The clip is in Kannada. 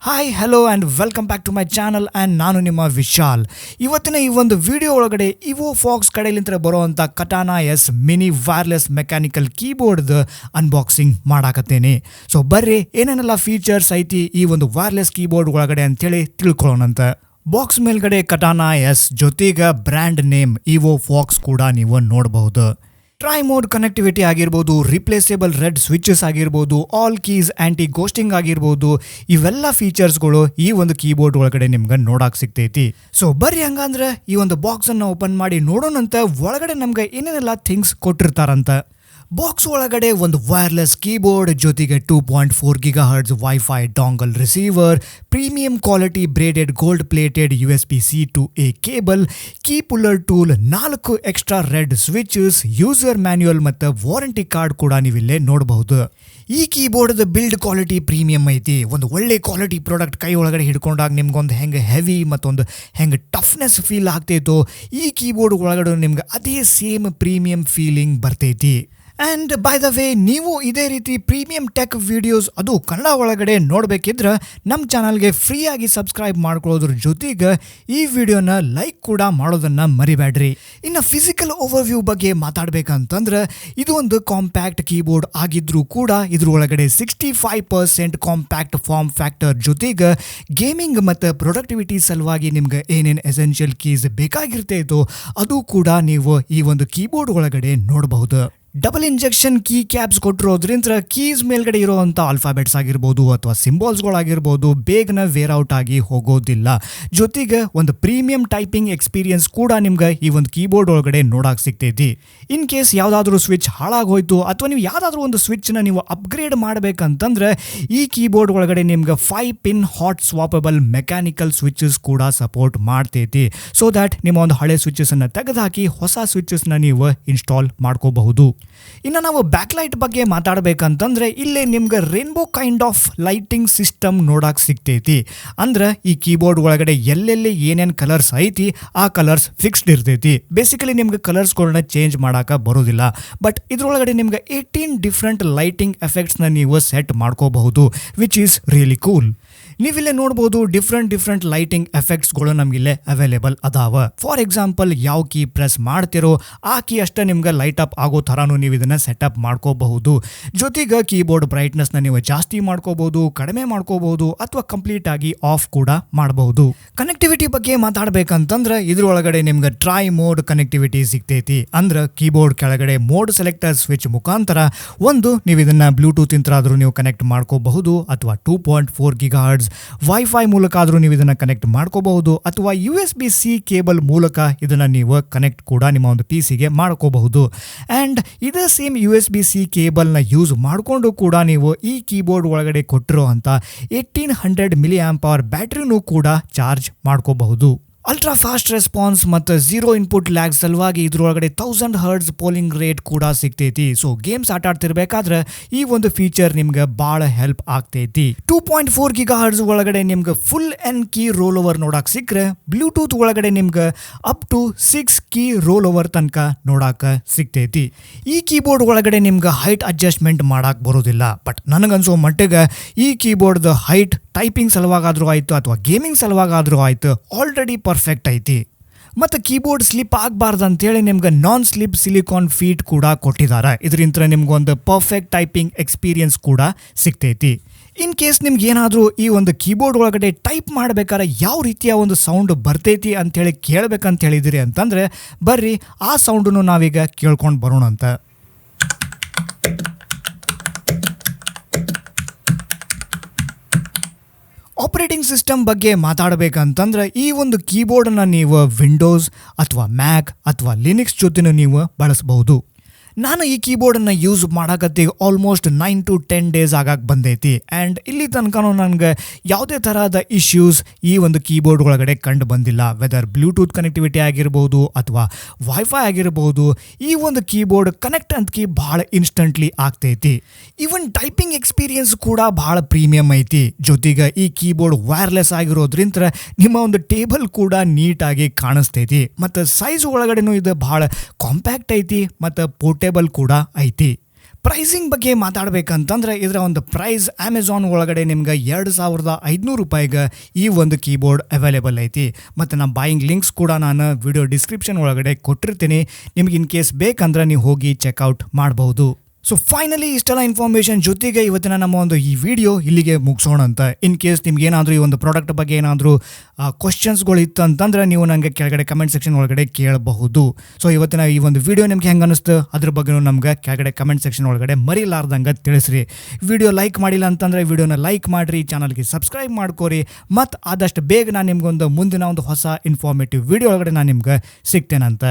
Hi hello and welcome back to my channel and ನಾನು ನಿಮ್ಮ ವಿಶಾಲ್. ಇವತ್ತಿನ ಈ ಒಂದು ವಿಡಿಯೋ ಒಳಗಡೆ EvoFox ಕಡೆಯಿಂದ ಬರುವಂಥ Katana S mini wireless mechanical ಕೀಬೋರ್ಡ್ದು ಅನ್ಬಾಕ್ಸಿಂಗ್ ಮಾಡಾಕತ್ತೇನೆ. ಸೊ ಬರ್ರಿ ಏನೇನೆಲ್ಲ ಫೀಚರ್ಸ್ ಐತಿ ಈ ಒಂದು ವೈರ್ಲೆಸ್ ಕೀಬೋರ್ಡ್ ಒಳಗಡೆ ಅಂತೇಳಿ ತಿಳ್ಕೊಳ್ಳೋಣಂತ. ಬಾಕ್ಸ್ ಮೇಲ್ಗಡೆ ಕಟಾನಾ ಎಸ್ ಜೊತೆಗೆ ಬ್ರ್ಯಾಂಡ್ ನೇಮ್ EvoFox ಕೂಡ ನೀವು ನೋಡಬಹುದು. ಟ್ರೈ ಮೋಡ್ ಕನೆಕ್ಟಿವಿಟಿ ಆಗಿರ್ಬೋದು, ರಿಪ್ಲೇಸೇಬಲ್ ರೆಡ್ ಸ್ವಿಚಸ್ ಆಗಿರ್ಬೋದು, ಆಲ್ ಕೀಸ್ ಆಂಟಿ ಗೋಸ್ಟಿಂಗ್ ಆಗಿರ್ಬೋದು, ಇವೆಲ್ಲ ಫೀಚರ್ಸ್ಗಳು ಈ ಒಂದು ಕೀಬೋರ್ಡ್ ಒಳಗಡೆ ನಿಮ್ಗೆ ನೋಡಕ್ ಸಿಗ್ತೈತಿ. ಸೊ ಬರ್ರಿ ಹಂಗಂದ್ರೆ ಈ ಒಂದು ಬಾಕ್ಸ್ ಅನ್ನ ಓಪನ್ ಮಾಡಿ ನೋಡೋಣಂತ ಒಳಗಡೆ ನಮ್ಗೆ ಏನೇನೆಲ್ಲ ಥಿಂಗ್ಸ್ ಕೊಟ್ಟಿರ್ತಾರಂತ. ಬಾಕ್ಸ್ ಒಳಗಡೆ ಒಂದು ವೈರ್ಲೆಸ್ ಕೀಬೋರ್ಡ್ ಜೊತೆಗೆ 2.4 GHz wifi dongle receiver, premium quality braided gold plated USB-C to A cable, key puller tool, 4 extra red switches, user manual ಮತ್ತು ವಾರಂಟಿ ಕಾರ್ಡ್ ಕೂಡ ನೀವಿಲ್ಲೇ ನೋಡಬಹುದು. ಈ ಕೀಬೋರ್ಡ್ ಬಿಲ್ಡ್ ಕ್ವಾಲಿಟಿ ಪ್ರೀಮಿಯಂ ಐತಿ. ಒಂದು ಒಳ್ಳೆ ಕ್ವಾಲಿಟಿ ಪ್ರಾಡಕ್ಟ್ ಕೈ ಒಳಗಡೆ ಹಿಡ್ಕೊಂಡಾಗ ನಿಮ್ಗೊಂದು ಹೆಂಗೆ ಹೆವಿ ಮತ್ತೊಂದು ಹೆಂಗೆ ಟಫ್ನೆಸ್ ಫೀಲ್ ಆಗ್ತೈತೋ ಈ ಕೀಬೋರ್ಡ್ ಒಳಗಡೆ ನಿಮ್ಗೆ ಅದೇ ಸೇಮ್ ಪ್ರೀಮಿಯಂ ಫೀಲಿಂಗ್ ಬರ್ತೈತಿ. ಆ್ಯಂಡ್ ಬೈ ದ ವೇ, ನೀವು ಇದೇ ರೀತಿ ಪ್ರೀಮಿಯಂ ಟೆಕ್ ವಿಡಿಯೋಸ್ ಅದು ಕನ್ನಡ ಒಳಗಡೆ ನೋಡಬೇಕಿದ್ರೆ ನಮ್ಮ ಚಾನಲ್ಗೆ ಫ್ರೀಯಾಗಿ ಸಬ್ಸ್ಕ್ರೈಬ್ ಮಾಡ್ಕೊಳ್ಳೋದ್ರ ಜೊತೆಗೆ ಈ ವಿಡಿಯೋನ ಲೈಕ್ ಕೂಡ ಮಾಡೋದನ್ನು ಮರಿಬೇಡ್ರಿ. ಇನ್ನು ಫಿಸಿಕಲ್ ಓವರ್ವ್ಯೂ ಬಗ್ಗೆ ಮಾತಾಡಬೇಕಂತಂದ್ರೆ ಇದು ಒಂದು ಕಾಂಪ್ಯಾಕ್ಟ್ ಕೀಬೋರ್ಡ್ ಆಗಿದ್ರೂ ಕೂಡ ಇದ್ರ ಒಳಗಡೆ 65% ಕಾಂಪ್ಯಾಕ್ಟ್ ಫಾರ್ಮ್ ಫ್ಯಾಕ್ಟರ್ ಜೊತೆಗೆ ಗೇಮಿಂಗ್ ಮತ್ತು ಪ್ರೊಡಕ್ಟಿವಿಟಿ ಸಲುವಾಗಿ ನಿಮ್ಗೆ ಏನೇನು ಎಸೆನ್ಷಿಯಲ್ ಕೀಸ್ ಬೇಕಾಗಿರ್ತೈತೋ ಅದು ಕೂಡ ನೀವು ಈ ಒಂದು ಕೀಬೋರ್ಡ್ ಒಳಗಡೆ ನೋಡಬಹುದು. ಡಬಲ್ ಇಂಜೆಕ್ಷನ್ ಕೀ ಕ್ಯಾಪ್ಸ್ ಕೊಟ್ಟಿರೋದ್ರಿಂದ ಕೀಸ್ ಮೇಲ್ಗಡೆ ಇರುವಂಥ ಆಲ್ಫಾಬೆಟ್ಸ್ ಆಗಿರ್ಬೋದು ಅಥವಾ ಸಿಂಬಾಲ್ಸ್ಗಳಾಗಿರ್ಬೋದು ಬೇಗನೆ ವೇರ್ ಔಟ್ ಆಗಿ ಹೋಗೋದಿಲ್ಲ. ಜೊತೆಗೆ ಒಂದು ಪ್ರೀಮಿಯಂ ಟೈಪಿಂಗ್ ಎಕ್ಸ್ಪೀರಿಯನ್ಸ್ ಕೂಡ ನಿಮ್ಗೆ ಈ ಒಂದು ಕೀಬೋರ್ಡ್ ಒಳಗಡೆ ನೋಡಕ್ ಸಿಗ್ತೈತಿ. ಇನ್ ಕೇಸ್ ಯಾವುದಾದ್ರೂ ಸ್ವಿಚ್ ಹಾಳಾಗೋಯ್ತು ಅಥವಾ ನೀವು ಯಾವುದಾದ್ರೂ ಒಂದು ಸ್ವಿಚ್ನ ನೀವು ಅಪ್ಗ್ರೇಡ್ ಮಾಡಬೇಕಂತಂದ್ರೆ ಈ ಕೀಬೋರ್ಡ್ ಒಳಗಡೆ ನಿಮ್ಗೆ 5 ಪಿನ್ ಹಾಟ್ ಸ್ವಾಪಬಲ್ ಮೆಕ್ಯಾನಿಕಲ್ ಸ್ವಿಚಸ್ ಕೂಡ ಸಪೋರ್ಟ್ ಮಾಡ್ತೈತಿ. ಸೊ ದ್ಯಾಟ್ ನಿಮ್ಮ ಒಂದು ಹಳೆ ಸ್ವಿಚಸ್ ಅನ್ನ ತೆಗೆದುಹಾಕಿ ಹೊಸ ಸ್ವಿಚಸ್ನ ನೀವು ಇನ್ಸ್ಟಾಲ್ ಮಾಡ್ಕೋಬಹುದು. ಇನ್ನು ನಾವು ಬ್ಯಾಕ್ಲೈಟ್ ಬಗ್ಗೆ ಮಾತಾಡಬೇಕಂತಂದ್ರೆ ಇಲ್ಲೇ ನಿಮ್ಗೆ rainbow kind of lighting system ನೋಡಕ್ ಸಿಗ್ತೈತಿ. ಅಂದ್ರೆ ಈ ಕೀಬೋರ್ಡ್ ಒಳಗಡೆ ಎಲ್ಲೆಲ್ಲಿ ಏನೇನು ಕಲರ್ಸ್ ಐತಿ ಆ ಕಲರ್ಸ್ ಫಿಕ್ಸ್ಡ್ ಇರ್ತೈತಿ. ಬೇಸಿಕಲಿ ನಿಮ್ಗೆ ಕಲರ್ಸ್ಗಳನ್ನ ಚೇಂಜ್ ಮಾಡಾಕ ಬರೋದಿಲ್ಲ. ಬಟ್ ಇದ್ರೊಳಗಡೆ ನಿಮ್ಗೆ 18 ಡಿಫ್ರೆಂಟ್ ಲೈಟಿಂಗ್ ಎಫೆಕ್ಟ್ಸ್ನ ನೀವು ಸೆಟ್ ಮಾಡ್ಕೋಬಹುದು, ವಿಚ್ ಈಸ್ ರಿಯಲಿ ಕೂಲ್. ನೀವಿಲ್ಲೇ ನೋಡ್ಬೋದು ಡಿಫ್ರೆಂಟ್ ಲೈಟಿಂಗ್ ಎಫೆಕ್ಟ್ಸ್ಗಳು ನಮಗಿಲ್ಲೇ ಅವೈಲೇಬಲ್ ಅದಾವ. ಫಾರ್ ಎಕ್ಸಾಂಪಲ್ ಯಾವ ಕೀ ಪ್ರೆಸ್ ಮಾಡ್ತಿರೋ ಆ ಕೀ ಅಷ್ಟೇ ನಿಮ್ಗೆ ಲೈಟ್ ಅಪ್ ಆಗೋ ಥರನೂ ನೀವು ಇದನ್ನು ಸೆಟಪ್ ಮಾಡ್ಕೋಬಹುದು. ಜೊತೆಗೆ ಕೀಬೋರ್ಡ್ ಬ್ರೈಟ್ನೆಸ್ನ ನೀವು ಜಾಸ್ತಿ ಮಾಡ್ಕೋಬಹುದು, ಕಡಿಮೆ ಮಾಡ್ಕೋಬಹುದು ಅಥವಾ ಕಂಪ್ಲೀಟ್ ಆಗಿ ಆಫ್ ಕೂಡ ಮಾಡಬಹುದು. ಕನೆಕ್ಟಿವಿಟಿ ಬಗ್ಗೆ ಮಾತಾಡಬೇಕಂತಂದ್ರೆ ಇದ್ರೊಳಗಡೆ ನಿಮ್ಗೆ ಟ್ರೈ ಮೋಡ್ ಕನೆಕ್ಟಿವಿಟಿ ಸಿಗ್ತೈತಿ. ಅಂದ್ರೆ ಕೀಬೋರ್ಡ್ ಕೆಳಗಡೆ ಮೋಡ್ ಸೆಲೆಕ್ಟರ್ ಸ್ವಿಚ್ ಮುಖಾಂತರ ಒಂದು ನೀವು ಇದನ್ನ ಬ್ಲೂಟೂತ್ ಇಂತ್ರಾದ್ರೂ ನೀವು ಕನೆಕ್ಟ್ ಮಾಡ್ಕೋಬಹುದು ಅಥವಾ 2.4 GHz ವೈಫೈ ಮೂಲಕ ಆದ್ರೂ ನೀವು ಇದನ್ನ ಕನೆಕ್ಟ್ ಮಾಡ್ಕೋಬಹುದು ಅಥವಾ USB-C ಕೇಬಲ್ ಮೂಲಕ ಇದನ್ನ ನೀವು ಕನೆಕ್ಟ್ ಕೂಡ ನಿಮ್ಮ ಒಂದು PC-ಗೆ ಮಾಡ್ಕೋಬಹುದು. ಅಂಡ್ ಇದೇ ಸೇಮ್ USB-C ಕೇಬಲ್ನ ಯೂಸ್ ಮಾಡಿಕೊಂಡು ಕೂಡ ನೀವು ಈ ಕೀಬೋರ್ಡ್ ಒಳಗಡೆ ಕೊಟ್ಟಿರೋ ಅಂತ 1800 mAh ಬ್ಯಾಟ್ರಿನೂ ಕೂಡ ಚಾರ್ಜ್ ಮಾಡ್ಕೋಬಹುದು. ಅಲ್ಟ್ರಾ ಫಾಸ್ಟ್ ರೆಸ್ಪಾನ್ಸ್ ಮತ್ತು ಝೀರೋ ಇನ್ಪುಟ್ ಲ್ಯಾಗ್ ಸಲುವಾಗಿ ಇದ್ರೊಳಗಡೆ 1000 Hz ಪೋಲಿಂಗ್ ರೇಟ್ ಕೂಡ ಸಿಗ್ತೈತಿ. ಸೊ ಗೇಮ್ಸ್ ಆಟ ಆಡ್ತಿರ್ಬೇಕಾದ್ರೆ ಈ ಒಂದು ಫೀಚರ್ ನಿಮ್ಗೆ ಭಾಳ ಹೆಲ್ಪ್ ಆಗ್ತೈತಿ. 2.4 GHz ಒಳಗಡೆ ನಿಮ್ಗೆ full N key roll over ನೋಡಕ್ ಸಿಕ್ಕರೆ ಬ್ಲೂಟೂತ್ ಒಳಗಡೆ ನಿಮ್ಗೆ up to 6 key roll over ತನಕ ನೋಡಕ್ ಸಿಗ್ತೈತಿ. ಈ ಕೀಬೋರ್ಡ್ ಒಳಗಡೆ ನಿಮ್ಗೆ ಹೈಟ್ ಅಡ್ಜಸ್ಟ್ಮೆಂಟ್ ಮಾಡಕ್ ಬರೋದಿಲ್ಲ. ಬಟ್ ನನಗನ್ಸೋ ಮಟ್ಟಿಗೆ ಈ ಕೀಬೋರ್ಡ್ ಹೈಟ್ ಟೈಪಿಂಗ್ ಸಲುವಾಗಾದ್ರೂ ಆಯ್ತು ಅಥವಾ ಗೇಮಿಂಗ್ ಸಲುವಾಗಾದ್ರೂ ಆಯ್ತು ಆಲ್ರೆಡಿ ಪರ್ಫೆಕ್ಟ್ ಐತಿ. ಮತ್ತು ಕೀಬೋರ್ಡ್ ಸ್ಲಿಪ್ ಆಗಬಾರ್ದು ಅಂತೇಳಿ ನಿಮ್ಗೆ ನಾನ್ ಸ್ಲಿಪ್ ಸಿಲಿಕಾನ್ ಫೀಟ್ ಕೂಡ ಕೊಟ್ಟಿದ್ದಾರೆ. ಇದರಿಂದ ನಿಮ್ಗೊಂದು ಪರ್ಫೆಕ್ಟ್ ಟೈಪಿಂಗ್ ಎಕ್ಸ್ಪೀರಿಯನ್ಸ್ ಕೂಡ ಸಿಗ್ತೈತಿ. ಇನ್ ಕೇಸ್ ನಿಮ್ಗೆ ಏನಾದರೂ ಈ ಒಂದು ಕೀಬೋರ್ಡ್ ಒಳಗಡೆ ಟೈಪ್ ಮಾಡಬೇಕಾದ್ರೆ ಯಾವ ರೀತಿಯ ಒಂದು ಸೌಂಡ್ ಬರ್ತೈತಿ ಅಂತೇಳಿ ಕೇಳಬೇಕಂತ ಹೇಳಿದಿರಿ ಅಂತಂದರೆ ಬರ್ರಿ ಆ ಸೌಂಡನ್ನು ನಾವೀಗ ಕೇಳ್ಕೊಂಡು ಬರೋಣ ಅಂತ. ಆಪರೇಟಿಂಗ್ ಸಿಸ್ಟಮ್ ಬಗ್ಗೆ ಮಾತಾಡಬೇಕಂತಂದ್ರೆ ಈ ಒಂದು ಕೀಬೋರ್ಡನ್ನು ನೀವು ವಿಂಡೋಸ್ ಅಥವಾ ಮ್ಯಾಕ್ ಅಥವಾ ಲಿನಿಕ್ಸ್ ಜೊತೆನೂ ನೀವು ಬಳಸಬಹುದು. ನಾನು ಈ ಕೀಬೋರ್ಡನ್ನು ಯೂಸ್ ಮಾಡಕತ್ತಿ ಆಲ್ಮೋಸ್ಟ್ 9 to 10 days ಆಗಕ್ಕೆ ಬಂದೈತಿ. ಆ್ಯಂಡ್ ಇಲ್ಲಿ ತನಕನೂ ನನಗೆ ಯಾವುದೇ ಥರದ ಇಶ್ಯೂಸ್ ಈ ಒಂದು ಕೀಬೋರ್ಡ್ ಒಳಗಡೆ ಕಂಡು ಬಂದಿಲ್ಲ. ವೆದರ್ ಬ್ಲೂಟೂತ್ ಕನೆಕ್ಟಿವಿಟಿ ಆಗಿರ್ಬೋದು ಅಥವಾ ವೈಫೈ ಆಗಿರ್ಬೋದು, ಈ ಒಂದು ಕೀಬೋರ್ಡ್ ಕನೆಕ್ಟ್ ಅಂತಕಿ ಭಾಳ ಇನ್ಸ್ಟಂಟ್ಲಿ ಆಗ್ತೈತಿ. ಈವನ್ ಟೈಪಿಂಗ್ ಎಕ್ಸ್ಪೀರಿಯನ್ಸ್ ಕೂಡ ಭಾಳ ಪ್ರೀಮಿಯಂ ಐತಿ. ಜೊತೆಗೆ ಈ ಕೀಬೋರ್ಡ್ ವೈರ್ಲೆಸ್ ಆಗಿರೋದ್ರಿಂದ ನಿಮ್ಮ ಒಂದು ಟೇಬಲ್ ಕೂಡ ನೀಟಾಗಿ ಕಾಣಿಸ್ತೈತಿ. ಮತ್ತು ಸೈಜ್ ಒಳಗಡೆನೂ ಇದು ಭಾಳ ಕಾಂಪ್ಯಾಕ್ಟ್ ಐತಿ ಮತ್ತು ಪೋರ್ಟೇಬಲ್ ಕೂಡ ಐತಿ. ಪ್ರೈಸಿಂಗ್ ಬಗ್ಗೆ ಮಾತಾಡಬೇಕಂತಂದ್ರೆ ಇದರ ಒಂದು ಪ್ರೈಸ್ ಅಮೆಝಾನ್ ಒಳಗಡೆ ನಿಮ್ಗೆ 2500 ರೂಪಾಯಿಗೆ ಈ ಒಂದು ಕೀಬೋರ್ಡ್ ಅವೈಲೇಬಲ್ ಐತಿ. ಮತ್ತು ನಮ್ಮ ಬಾಯಿಂಗ್ ಲಿಂಕ್ಸ್ ಕೂಡ ನಾನು ವಿಡಿಯೋ ಡಿಸ್ಕ್ರಿಪ್ಷನ್ ಒಳಗಡೆ ಕೊಟ್ಟಿರ್ತೀನಿ. ನಿಮ್ಗೆ ಇನ್ ಕೇಸ್ ಬೇಕಂದ್ರೆ ನೀವು ಹೋಗಿ ಚೆಕ್ಔಟ್ ಮಾಡಬಹುದು. ಸೊ ಫೈನಲಿ ಇಷ್ಟೆಲ್ಲ ಇನ್ಫಾರ್ಮೇಷನ್ ಜೊತೆಗೆ ಇವತ್ತಿನ ನಮ್ಮ ಒಂದು ಈ ವಿಡಿಯೋ ಇಲ್ಲಿಗೆ ಮುಗಿಸೋಣ ಅಂತ. ಇನ್ ಕೇಸ್ ನಿಮ್ಗೆ ಏನಾದರೂ ಈ ಒಂದು ಪ್ರಾಡಕ್ಟ್ ಬಗ್ಗೆ ಏನಾದರೂ ಕ್ವಶನ್ಸ್ಗಳು ಇತ್ತು ಅಂತಂದ್ರೆ ನೀವು ನನಗೆ ಕೆಳಗಡೆ ಕಮೆಂಟ್ ಸೆಕ್ಷನ್ ಒಳಗಡೆ ಕೇಳಬಹುದು. ಸೊ ಇವತ್ತಿನ ಈ ಒಂದು ವಿಡಿಯೋ ನಿಮ್ಗೆ ಹೆಂಗೆ ಅನಿಸ್ತು ಅದ್ರ ಬಗ್ಗೆ ನಮ್ಗೆ ಕೆಳಗಡೆ ಕಮೆಂಟ್ ಸೆಕ್ಷನ್ ಒಳಗಡೆ ಮರಿಲಾರ್ದಂಗೆ ತಿಳಿಸ್ರಿ. ವಿಡಿಯೋ ಲೈಕ್ ಮಾಡಿಲ್ಲ ಅಂತಂದರೆ ವಿಡಿಯೋನ ಲೈಕ್ ಮಾಡಿರಿ, ಚಾನಲ್ಗೆ ಸಬ್ಸ್ಕ್ರೈಬ್ ಮಾಡ್ಕೋರಿ. ಮತ್ತು ಆದಷ್ಟು ಬೇಗ ನಾನು ನಿಮ್ಗೊಂದು ಮುಂದಿನ ಒಂದು ಹೊಸ ಇನ್ಫಾರ್ಮೇಟಿವ್ ವಿಡಿಯೋ ಒಳಗಡೆ ನಾನು ನಿಮ್ಗೆ ಸಿಗ್ತೇನಂತ.